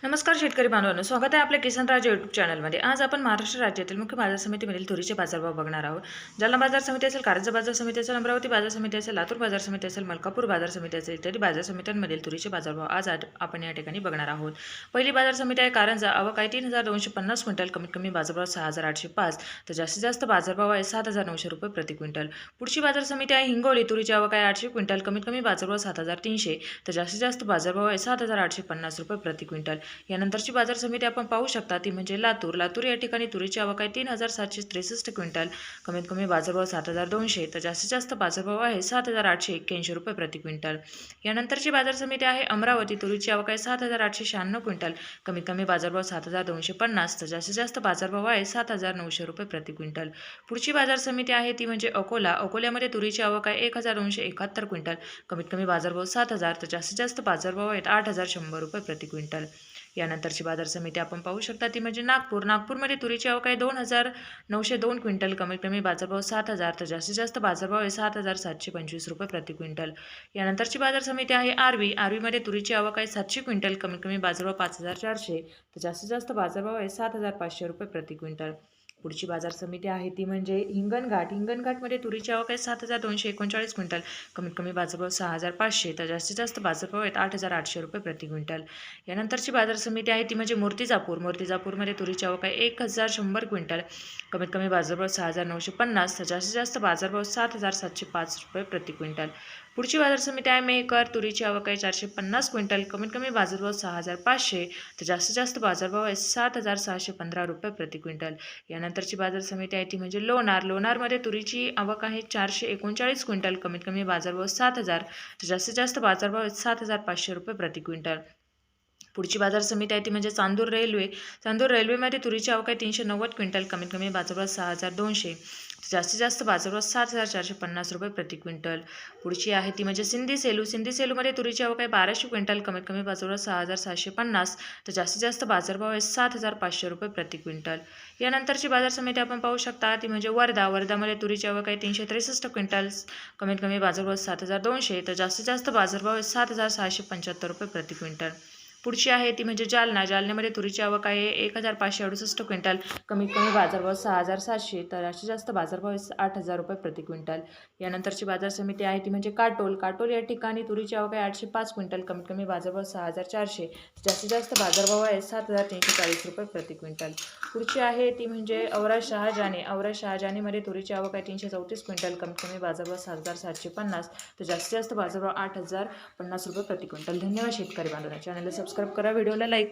नमस्कार शेतकरी बांधवांनो, स्वागत आहे आपल्या किसान राजा यूट्यूब चॅनलमध्ये। आज आपण महाराष्ट्र राज्यातील मुख्य बाजार समितीमधील तुरीचे बाजारभाव बघणार आहोत। जालना बाजार समिती असेल, कारंजा बाजार समिती असेल, अमरावती बाजार समिती असेल, लातूर बाजार समिती असेल, मलकापूर बाजार समिती असेल इत्यादी बाजार समित्यांमधील तुरीचे बाजारभाव आज आपण या ठिकाणी बघणार आहोत। पहिली बाजार समिती आहे कारंजा। आवक आहे 3250 क्विंटल, कमीत कमी बाजारभाव 6805 तर जास्तीत जास्त बाजारभाव आहे 7900 रुपये प्रति क्विंटल। पुढची बाजार समिती आहे हिंगोली। तुरीची आवक आहे 800 क्विंटल, कमीत कमी बाजारभाव 7300 तर जास्तीत जास्त बाजारभाव आहे 7850 रुपये प्रति क्विंटल। यानंतरची बाजार समिती आपण पाहू शकता ती म्हणजे लातूर। लातूर या ठिकाणी तुरीची आवक आहे 3763 क्विंटल, कमीत कमी बाजारभाव 7200 तर जास्तीत जास्त बाजारभाव आहे 7881 रुपये प्रति क्विंटल। यानंतरची बाजार समिती आहे अमरावती। तुरीची आवक आहे 7896 क्विंटल, कमीत कमी बाजारभाव 7250 तर जास्तीत जास्त बाजारभाव आहे 7900 रुपये प्रति क्विंटल। पुढची बाजार समिती आहे ती म्हणजे अकोला। अकोल्यामध्ये तुरीची आवक आहे 1271 क्विंटल, कमीत कमी बाजारभाव 7000 तर जास्तीत जास्त बाजारभाव आहेत 8100 रुपये प्रति क्विंटल। यानंतरची बाजार समिती आपण पाहू शकता ती म्हणजे नागपूर। नागपूरमध्ये तुरीची आवक आहे 2902 क्विंटल, कमीत कमी बाजारभाव 7000 तर जास्तीत जास्त बाजारभाव आहे 7725 रुपये प्रति क्विंटल। यानंतरची बाजार समिती आहे आर्वी। आर्वीमध्ये तुरीची आवक आहे 700 क्विंटल, कमीत कमी बाजारभाव 5400 तर जास्तीत जास्त बाजारभाव आहे 7500 रुपये प्रति क्विंटल। पुढची बाजार समिती आहे ती म्हणजे हिंगणघाट। हिंगणघाटमध्ये तुरीची आवक आहे 7239 क्विंटल, कमीत कमी बाजारभाव 6500 तर जास्तीत जास्त बाजारभाव आहेत 8800 रुपये प्रति क्विंटल। यानंतरची बाजार समिती आहे ती म्हणजे मूर्तिजापूर। मूर्तिजापूरमध्ये तुरीची आवक आहे 1100 क्विंटल, कमीत कमी बाजारभाव 6950 तर जास्तीत जास्त बाजारभाव 7705 रुपये प्रति क्विंटल। पुढची बाजार समिती आहे मेहकर। तुरीची आवक आहे 450 क्विंटल, कमीत कमी बाजारभाव 6500 तर जास्तीत जास्त बाजारभाव आहे 7615 रुपये प्रति क्विंटल। यानंतरची बाजार समिती आहे ती म्हणजे लोणार। लोणारमध्ये तुरीची आवक आहे 439 क्विंटल, कमीत कमी बाजारभाव 7000 तर जास्तीत जास्त बाजारभाव आहे 7500 रुपये प्रति क्विंटल। पुढची बाजार समिती आहे ती म्हणजे चांदूर रेल्वे। चांदूर रेल्वेमध्ये तुरीची आवक आहे 390 क्विंटल, कमीत कमी बाजारभाव 6200 जास्तीत जास्त बाजारभाव 7450 रुपये प्रति क्विंटल। पुढची आहे ती म्हणजे सिंधी सेलू। सिंधी सेलूमध्ये तुरीची आवक आहे 1200 क्विंटल, कमीत कमी बाजारभाव 6750 तर जास्तीत जास्त बाजारभाव आहे 7500 रुपये प्रति क्विंटल। यानंतरची बाजार समिती आपण पाहू शकता ती म्हणजे वर्धा। वर्धामध्ये तुरीची आवक आहे 363 क्विंटल, कमीत कमी बाजारभाव 7200 तर जास्तीत जास्त बाजारभाव आहे 7675 रुपये प्रति क्विंटल। पुढची आहे ती म्हणजे जालना। जालन्यामध्ये तुरीची आवक आहे 1568 क्विंटल, कमीत कमी बाजारभाव 6700 तर जास्तीत जास्त बाजारभाव 8000 रुपये प्रति क्विंटल। यानंतरची बाजार समिती आहे ती म्हणजे काटोल। काटोल या ठिकाणी तुरीची आवक आहे 805 क्विंटल, कमीत कमी बाजारभाव 6400 जास्तीत जास्त बाजारभाव आहे 7340 रुपये प्रति क्विंटल। पुढची आहे ती म्हणजे औरा शहाजानी। औरा शहाजानीमध्ये तुरीची आवक आहे 334 क्विंटल, कमीत कमी बाजारभाव 7750 तर जास्तीत जास्त बाजारभाव 8050 रुपये प्रति क्विंटल। धन्यवाद शेतकरी बांधवांनो। चॅनलला सबस्क्राईब करा, व्हिडिओला लाईक